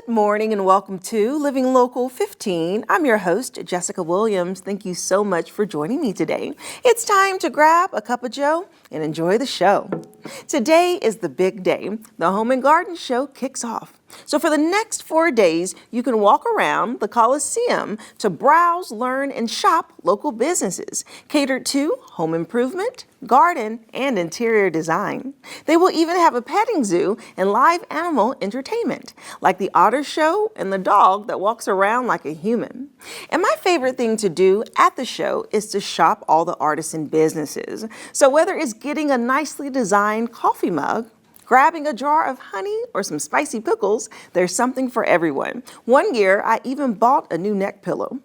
Good morning and welcome to Living Local 15. I'm your host, Jessica Williams. Thank you so much for joining me today. It's time to grab a cup of joe and enjoy the show. Today is the big day. The Home and Garden Show kicks off. So for the next 4 days, you can walk around the Coliseum to browse, learn, and shop local businesses catered to home improvement, garden, and interior design. They will even have a petting zoo and live animal entertainment, like the otter show and the dog that walks around like a human. And my favorite thing to do at the show is to shop all the artisan businesses. So whether it's getting a nicely designed coffee mug, grabbing a jar of honey or some spicy pickles, there's something for everyone. One year, I even bought a new neck pillow.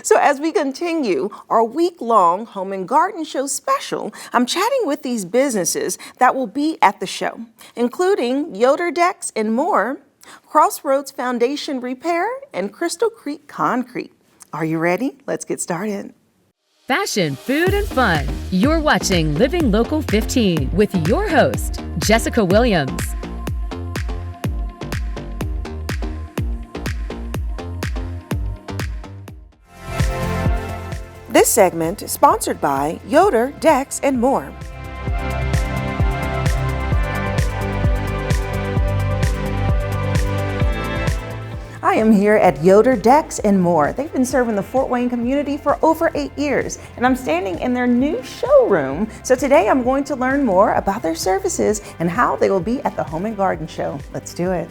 So as we continue our week-long Home and Garden Show special, I'm chatting with these businesses that will be at the show, including Yoder Decks More, Crossroads Foundation Repair, and Crystal Creek Concrete. Are you ready? Let's get started. Fashion, food, and fun. You're watching Living Local 15 with your host, Jessica Williams. This segment is sponsored by Yoder Decks More. I am here at Yoder Decks More. They've been serving the Fort Wayne community for over 8 years, and I'm standing in their new showroom. So today I'm going to learn more about their services and how they will be at the Home and Garden Show. Let's do it.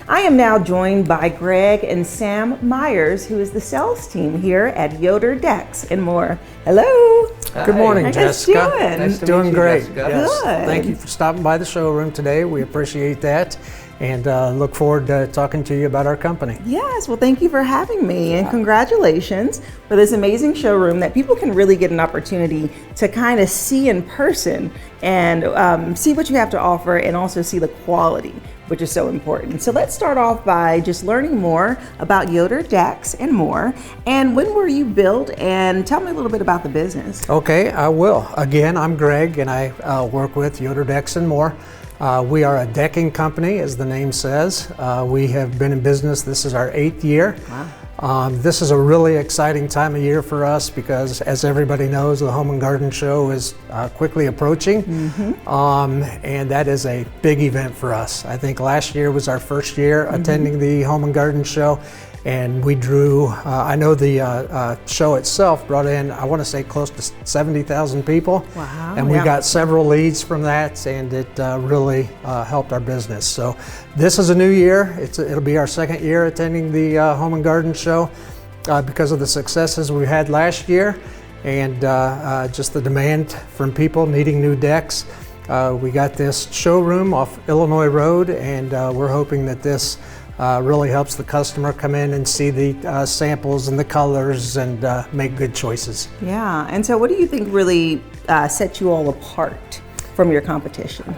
I am now joined by Greg and Sam Myers, who is the sales team here at Yoder Decks More. Hello. Hi. Good morning, How Jessica. You doing? Nice to doing meet you, great. Jessica. Yes. Good. Thank you for stopping by the showroom today. We appreciate that, and look forward to talking to you about our company. Yes. Well, thank you for having me, and congratulations for this amazing showroom that people can really get an opportunity to kind of see in person and see what you have to offer, and also see the quality, which is so important. So let's start off by just learning more about Yoder Decks More. And when were you built? And tell me a little bit about the business. Okay, I will. Again, I'm Greg, and I work with Yoder Decks More. We are a decking company, as the name says. We have been in business. This is our 8th year. Wow. This is a really exciting time of year for us because, as everybody knows, the Home and Garden Show is quickly approaching, and that is a big event for us. I think last year was our first year attending the Home and Garden Show, and we drew, I know the show itself brought in, I want to say close to 70,000 people. Wow. And we got several leads from that, and it really helped our business. So this is a new year. It'll be our 2nd year attending the Home and Garden Show because of the successes we had last year and just the demand from people needing new decks. We got this showroom off Illinois Road, and we're hoping that this really helps the customer come in and see the samples and the colors and make good choices. Yeah, and so what do you think really sets you all apart from your competition?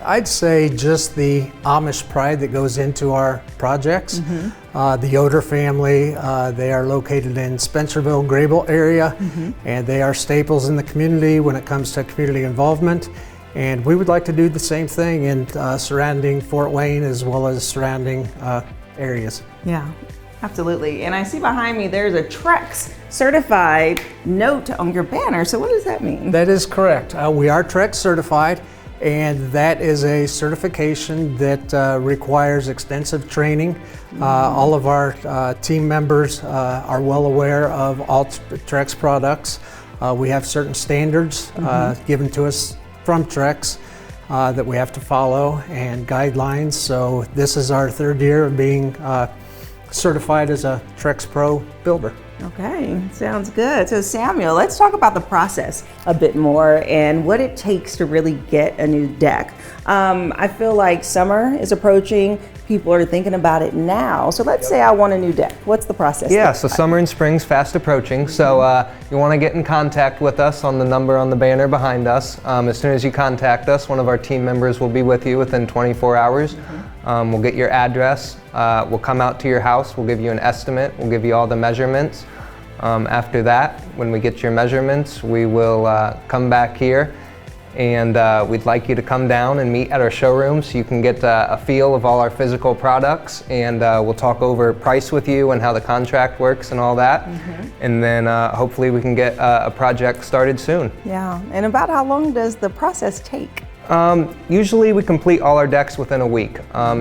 I'd say just the Amish pride that goes into our projects. The Yoder family, they are located in Spencerville, Grable area, and they are staples in the community when it comes to community involvement. And we would like to do the same thing in surrounding Fort Wayne as well as surrounding areas. Yeah, absolutely. And I see behind me there's a Trex certified note on your banner. So what does that mean? That is correct. We are Trex certified, and that is a certification that requires extensive training. All of our team members are well aware of all Trex products. We have certain standards given to us from Trex that we have to follow, and guidelines. So this is our 3rd year of being certified as a Trex Pro builder. Okay, sounds good. So Samuel, let's talk about the process a bit more and what it takes to really get a new deck. I feel like summer is approaching. People are thinking about it now. So let's say I want a new deck. What's the process? Yeah, so summer and spring's fast approaching. So you want to get in contact with us on the number on the banner behind us. As soon as you contact us, one of our team members will be with you within 24 hours. We'll get your address. We'll come out to your house. We'll give you an estimate. We'll give you all the measurements. After that, when we get your measurements, we will come back here, and we'd like you to come down and meet at our showroom so you can get a feel of all our physical products, and we'll talk over price with you and how the contract works and all that. And then hopefully we can get a project started soon. Yeah, and about how long does the process take? Usually we complete all our decks within a week.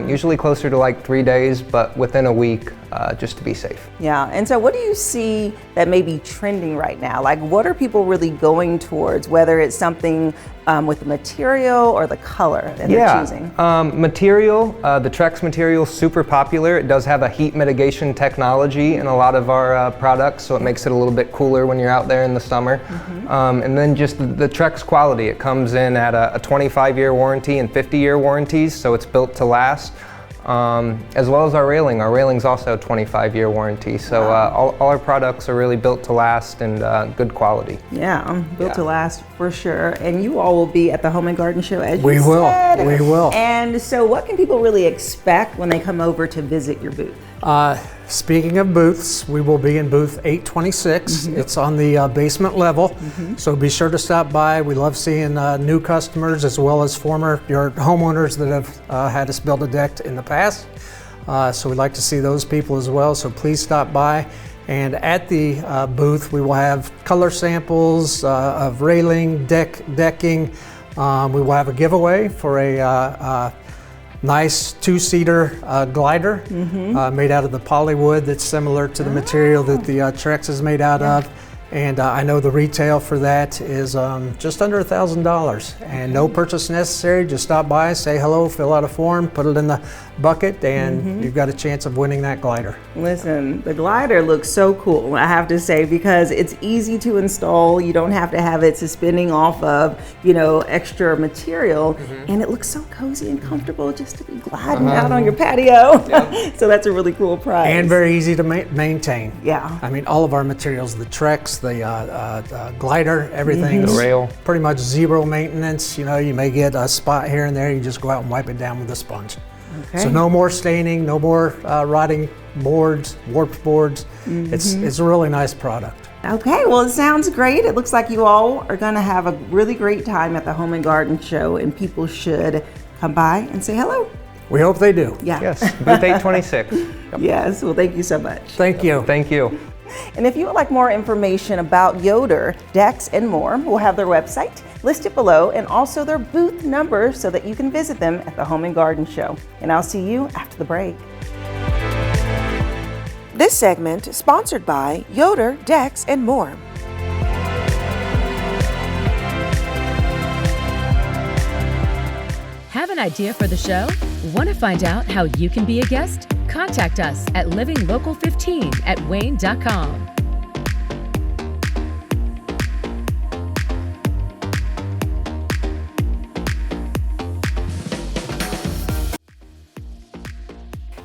Usually closer to like 3 days, but within a week, just to be safe. Yeah, and so what do you see that may be trending right now? Like, what are people really going towards, whether it's something with the material or the color that they're choosing? Material, the Trex material is super popular. It does have a heat mitigation technology in a lot of our products, so it makes it a little bit cooler when you're out there in the summer. And then just the Trex quality, it comes in at a 25-year warranty and 50-year warranties, so it's built to last. As well as our railing. Our railing's also a 25-year warranty, so all our products are really built to last and good quality. Yeah, built to last for sure. And you all will be at the Home and Garden Show, as you said. We will. And so what can people really expect when they come over to visit your booth? Speaking of booths, we will be in booth 826. It's on the basement level, so be sure to stop by. We love seeing new customers as well as your homeowners that have had us build a deck in the past. So we'd like to see those people as well, so please stop by. And at the booth, we will have color samples of railing, decking. We will have a giveaway for a nice two-seater glider made out of the polywood that's similar to the material that the Trex is made out of. And I know the retail for that is just under $1,000, and no purchase necessary. Just stop by, say hello, fill out a form, put it in the bucket, and you've got a chance of winning that glider. Listen, the glider looks so cool, I have to say, because it's easy to install. You don't have to have it suspending off of, extra material, and it looks so cozy and comfortable just to be gliding out on your patio. So that's a really cool prize. And very easy to maintain. Yeah. I mean, all of our materials, the Trex, the glider, everything. The rail. Pretty much zero maintenance. You may get a spot here and there. You just go out and wipe it down with a sponge. Okay. So no more staining, no more rotting boards, warped boards. It's a really nice product. Okay, well, it sounds great. It looks like you all are going to have a really great time at the Home and Garden Show, and people should come by and say hello. We hope they do. Yeah. Yes, booth 826. Yes, well, thank you so much. Thank you. Thank you. And if you would like more information about Yoder Decks and More, we'll have their website listed below and also their booth number so that you can visit them at the Home and Garden Show. And I'll see you after the break. This segment is sponsored by Yoder Decks and More. Have an idea for the show? Want to find out how you can be a guest? Contact us at livinglocal15@wayne.com.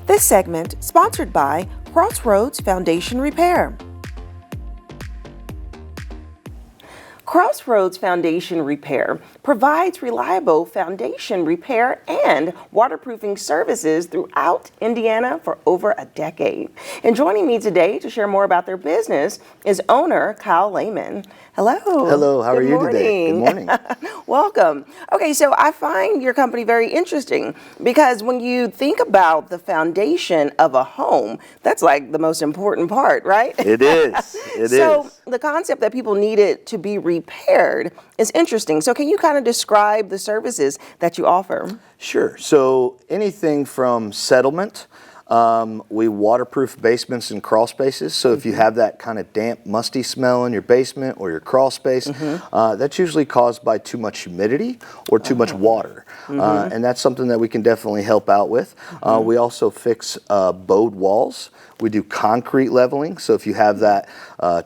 This segment sponsored by Crossroads Foundation Repair. Crossroads Foundation Repair provides reliable foundation repair and waterproofing services throughout Indiana for over a decade. And joining me today to share more about their business is owner Kyle Lehman. Hello. Hello, how are you today? Good morning. Welcome. Okay, so I find your company very interesting because when you think about the foundation of a home, that's like the most important part, right? It is. So the concept that people need it to be repaired is interesting. So can you kind of describe the services that you offer? Sure. So anything from settlement, we waterproof basements and crawl spaces. So if you have that kind of damp, musty smell in your basement or your crawl space, that's usually caused by too much humidity or too much water. And that's something that we can definitely help out with. We also fix bowed walls. We do concrete leveling. So if you have that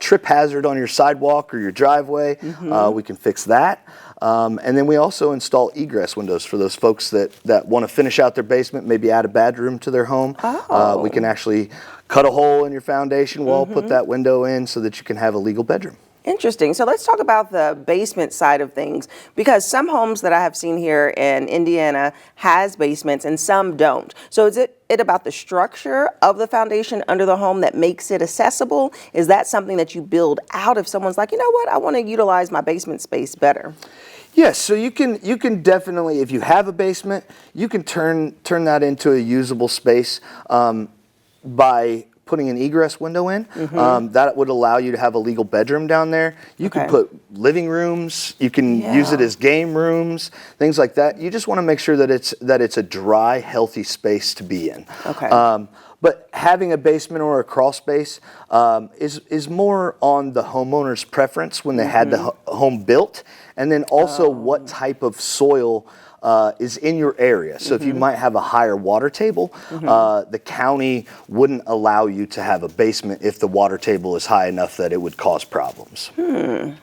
trip hazard on your sidewalk or your driveway, we can fix that. And then we also install egress windows for those folks that want to finish out their basement, maybe add a bedroom to their home. We can actually cut a hole in your foundation wall, put that window in so that you can have a legal bedroom. Interesting. So let's talk about the basement side of things, because some homes that I have seen here in Indiana has basements and some don't. So is it about the structure of the foundation under the home that makes it accessible? Is that something that you build out if someone's like, you know what, I want to utilize my basement space better? Yes, so you can definitely, if you have a basement, you can turn that into a usable space by putting an egress window in. That would allow you to have a legal bedroom down there. You can put living rooms. You can use it as game rooms, things like that. You just want to make sure that it's a dry, healthy space to be in. But having a basement or a crawl space is more on the homeowner's preference when they had the home built, and then also what type of soil is in your area. So if you might have a higher water table, the county wouldn't allow you to have a basement if the water table is high enough that it would cause problems.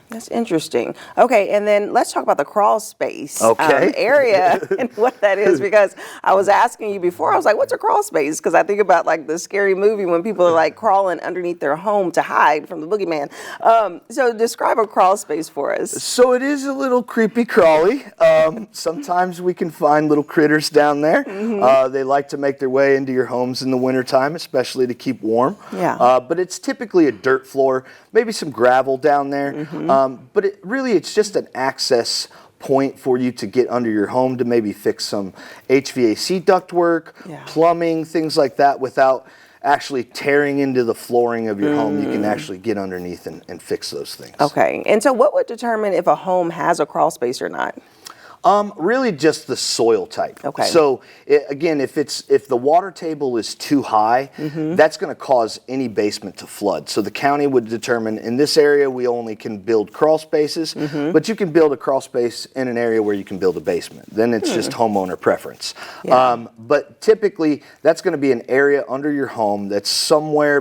That's interesting. Okay, and then let's talk about the crawl space area and what that is, because I was asking you before, I was like, what's a crawl space? Because I think about like the scary movie when people are like crawling underneath their home to hide from the boogeyman. So describe a crawl space for us. So it is a little creepy crawly. Sometimes we can find little critters down there. They like to make their way into your homes in the wintertime, especially to keep warm. But it's typically a dirt floor, maybe some gravel down there. But it's just an access point for you to get under your home to maybe fix some HVAC ductwork, plumbing, things like that, without actually tearing into the flooring of your home. You can actually get underneath and fix those things. Okay, and so what would determine if a home has a crawl space or not? Really just the soil type. Okay. So again, if the water table is too high, that's going to cause any basement to flood. So the county would determine in this area we only can build crawl spaces, but you can build a crawl space in an area where you can build a basement. Then it's just homeowner preference. But typically that's going to be an area under your home that's somewhere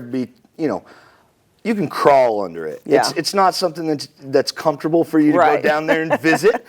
you can crawl under it. It's not something that's comfortable for you to go down there and visit,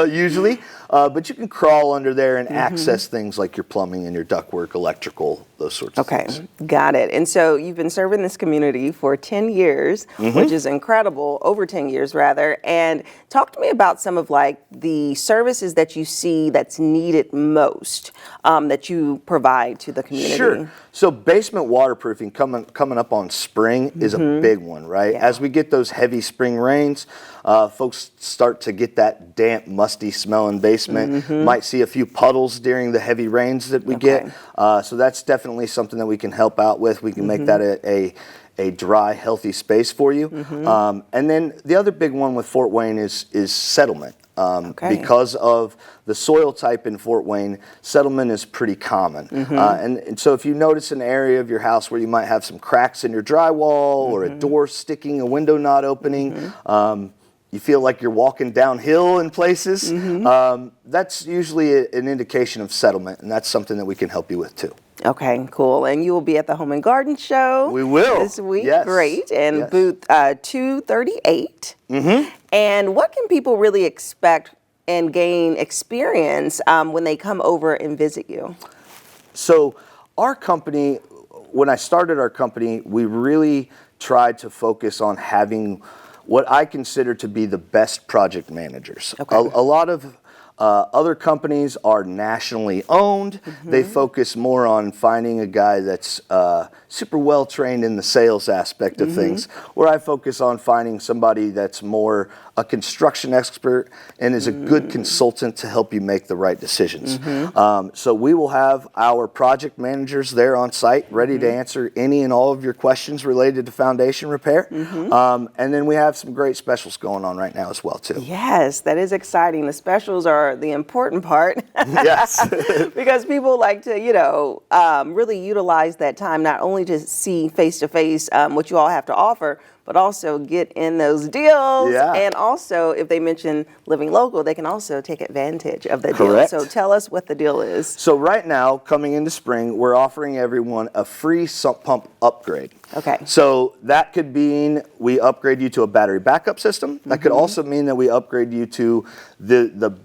usually. But you can crawl under there and access things like your plumbing and your ductwork, electrical, those sorts of things. Okay, got it. And so you've been serving this community for 10 years, which is incredible, over 10 years rather. And talk to me about some of like the services that you see that's needed most that you provide to the community. Sure. So basement waterproofing coming up on spring is a big one, right? As we get those heavy spring rains, folks start to get that damp, musty smelling basement. Might see a few puddles during the heavy rains that we get. So that's definitely something that we can help out with. We can make that a dry, healthy space for you. And then the other big one with Fort Wayne is settlement. Because of the soil type in Fort Wayne, settlement is pretty common. And so if you notice an area of your house where you might have some cracks in your drywall or a door sticking, a window not opening, you feel like you're walking downhill in places, that's usually an indication of settlement, and that's something that we can help you with too. Okay, cool. And you will be at the Home and Garden Show. We will. This week. Great. And booth 238. And what can people really expect and gain experience when they come over and visit you? So our company, when I started our company, we really tried to focus on having what I consider to be the best project managers. A lot of other companies are nationally owned. They focus more on finding a guy that's super well trained in the sales aspect of things, where I focus on finding somebody that's more a construction expert and is a good consultant to help you make the right decisions. So we will have our project managers there on site ready to answer any and all of your questions related to foundation repair. And then we have some great specials going on right now as well too. Yes, that is exciting. The specials are the important part. Yes. Because people like to, really utilize that time, not only to see face to face what you all have to offer, but also get in those deals. And also, if they mention living local, they can also take advantage of the deal. So tell us what the deal is. So right now, coming into spring, we're offering everyone a free sump pump upgrade. So that could mean we upgrade you to a battery backup system. That could also mean that we upgrade you to the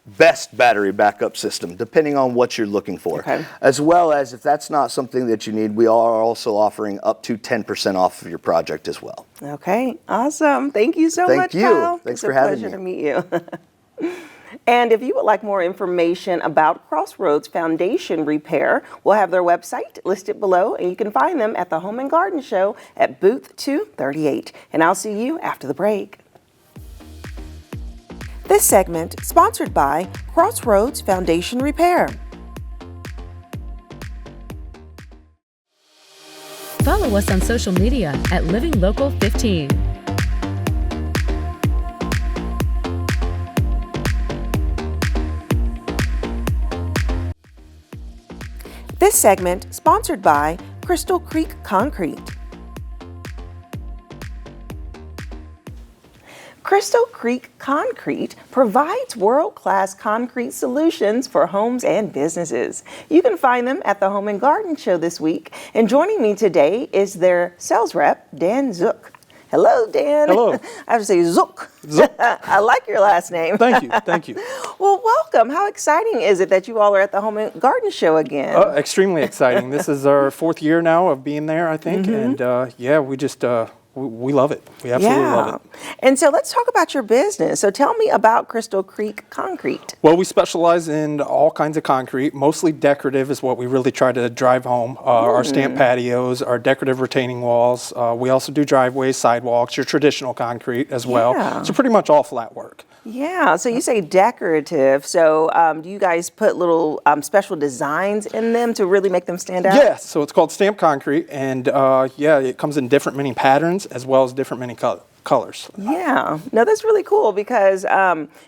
best battery backup system, depending on what you're looking for. Okay. As well as if that's not something that you need, we are also offering up to 10% off of your project as well. Okay, awesome. Thank you so Thank much, you. Kyle. Thanks It's a for having pleasure me. to meet you. And if you would like more information about Crossroads Foundation Repair, we'll have their website listed below, and you can find them at the Home and Garden Show at booth 238. And I'll see you after the break. This segment sponsored by Crossroads Foundation Repair. Follow us on social media at Living Local 15. This segment sponsored by Crystal Creek Concrete. Crystal Creek Concrete provides world-class concrete solutions for homes and businesses. You can find them at the Home and Garden Show this week. And joining me today is their sales rep, Dan Zook. Hello, Dan. Hello. I have to say Zook. Zook. I like your last name. Thank you. Thank you. Well, welcome. How exciting is it that you all are at the Home and Garden Show again? Extremely exciting. This is our 4th year now of being there, I think. And yeah, we just, we love it. We absolutely love it. And so let's talk about your business. So tell me about Crystal Creek Concrete. Well, we specialize in all kinds of concrete. Mostly decorative is what we really try to drive home. Our stamp patios, our decorative retaining walls. We also do driveways, sidewalks, your traditional concrete as well. Yeah. So pretty much all flat work. Yeah, so you say decorative. So do you guys put little special designs in them to really make them stand out? Yeah, so it's called stamped concrete, and yeah, it comes in different many patterns as well as different many colors. Yeah, no, that's really cool because,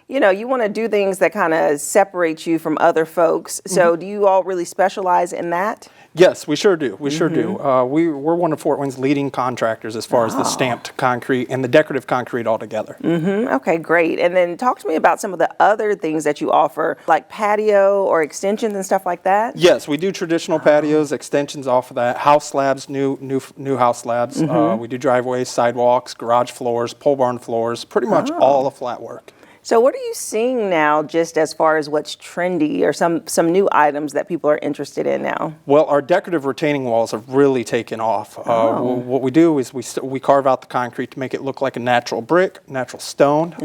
you know, you want to do things that kind of separate you from other folks. So do you all really specialize in that? Yes, we sure do. We sure do. We're one of Fort Wayne's leading contractors as far as the stamped concrete and the decorative concrete altogether. Okay, great. And then talk to me about some of the other things that you offer, like patio or extensions and stuff like that. Yes, we do traditional patios, extensions off of that, house slabs, new house slabs. We do driveways, sidewalks, garage floors, pole barn floors, pretty much all the flat work. So what are you seeing now just as far as what's trendy or some new items that people are interested in now? Well, our decorative retaining walls have really taken off. What we do is we carve out the concrete to make it look like a natural brick, natural stone.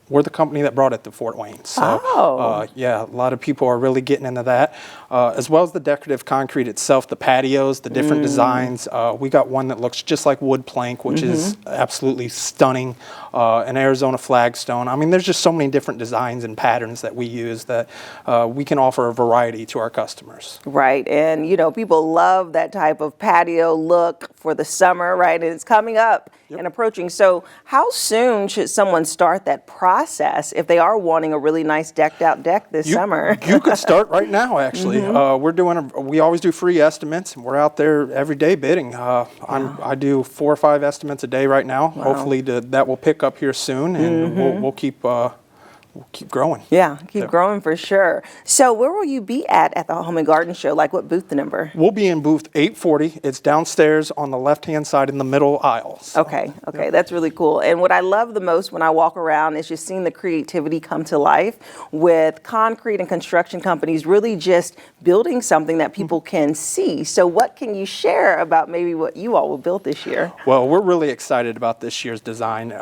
We're the company that brought it to Fort Wayne. So, yeah, a lot of people are really getting into that. As well as the decorative concrete itself, the patios, the different designs. We got one that looks just like wood plank, which is absolutely stunning. An Arizona flagstone. I mean, there's just so many different designs and patterns that we use that we can offer a variety to our customers. Right, and you know, people love that type of patio look for the summer, right? And it's coming up and approaching. So how soon should someone start that process if they are wanting a really nice decked out deck this summer? You could start right now, actually. We always do free estimates, and we're out there every day bidding. I do 4 or 5 estimates a day right now. Hopefully that will pick up here soon, and we'll keep growing. Yeah, keep growing for sure. So where will you be at the Home and Garden Show? Like what booth number? We'll be in booth 840. It's downstairs on the left-hand side in the middle aisle. So, Okay, that's really cool. And what I love the most when I walk around is just seeing the creativity come to life with concrete and construction companies really just building something that people can see. So what can you share about maybe what you all will build this year? Well, we're really excited about this year's design.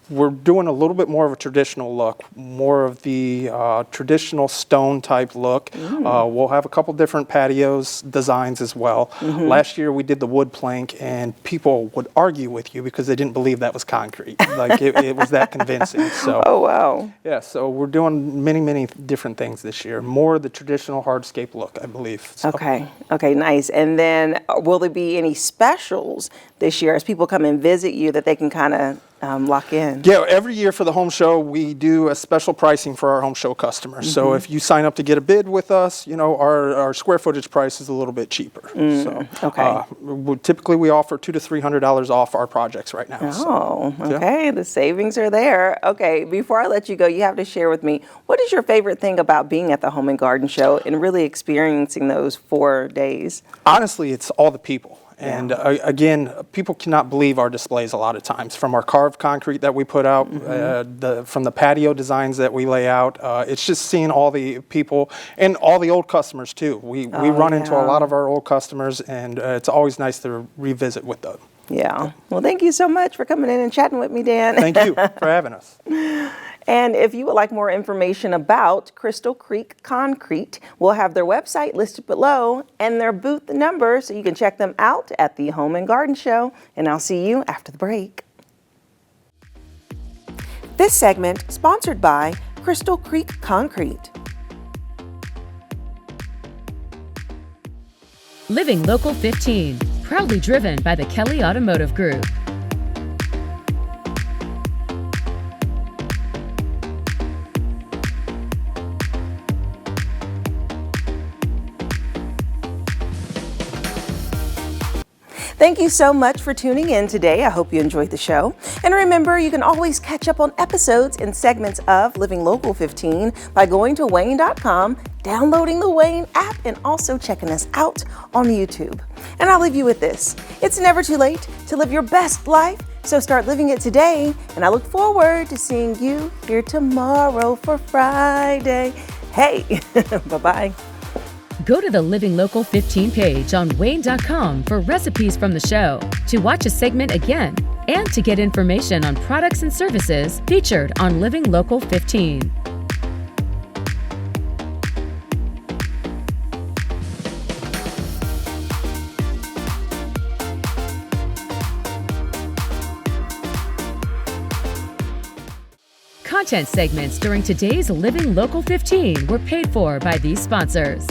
We're doing a little bit more of a traditional look, more of the traditional stone type look. We'll have a couple different patios designs as well. Last year we did the wood plank, and people would argue with you because they didn't believe that was concrete. Like it was that convincing. So, Oh, wow. yeah, so we're doing many different things this year. More of the traditional hardscape look, I believe. So. Okay, nice. And then will there be any specials this year as people come and visit you that they can kind of lock in? Yeah, every year for the home show, we do a special pricing for our home show customers. So if you sign up to get a bid with us, you know, our square footage price is a little bit cheaper. Typically we offer $200 to $300 off our projects right now. Oh, okay. The savings are there. Okay, before I let you go, you have to share with me, what is your favorite thing about being at the Home and Garden Show and really experiencing those 4 days? Honestly, it's all the people. And again, people cannot believe our displays a lot of times. From our carved concrete that we put out, from the patio designs that we lay out, it's just seeing all the people and all the old customers too. We run into a lot of our old customers, and it's always nice to revisit with them. Yeah. Well, thank you so much for coming in and chatting with me, Dan. Thank you for having us. And if you would like more information about Crystal Creek Concrete, we'll have their website listed below and their booth number so you can check them out at the Home and Garden Show. And I'll see you after the break. This segment sponsored by Crystal Creek Concrete. Living Local 15, proudly driven by the Kelly Automotive Group. Thank you so much for tuning in today. I hope you enjoyed the show. And remember, you can always catch up on episodes and segments of Living Local 15 by going to WANE.com, downloading the WANE app, and also checking us out on YouTube. And I'll leave you with this. It's never too late to live your best life, so start living it today. And I look forward to seeing you here tomorrow for Friday. Hey, bye-bye. Go to the Living Local 15 page on WANE.com for recipes from the show, to watch a segment again, and to get information on products and services featured on Living Local 15. Content segments during today's Living Local 15 were paid for by these sponsors.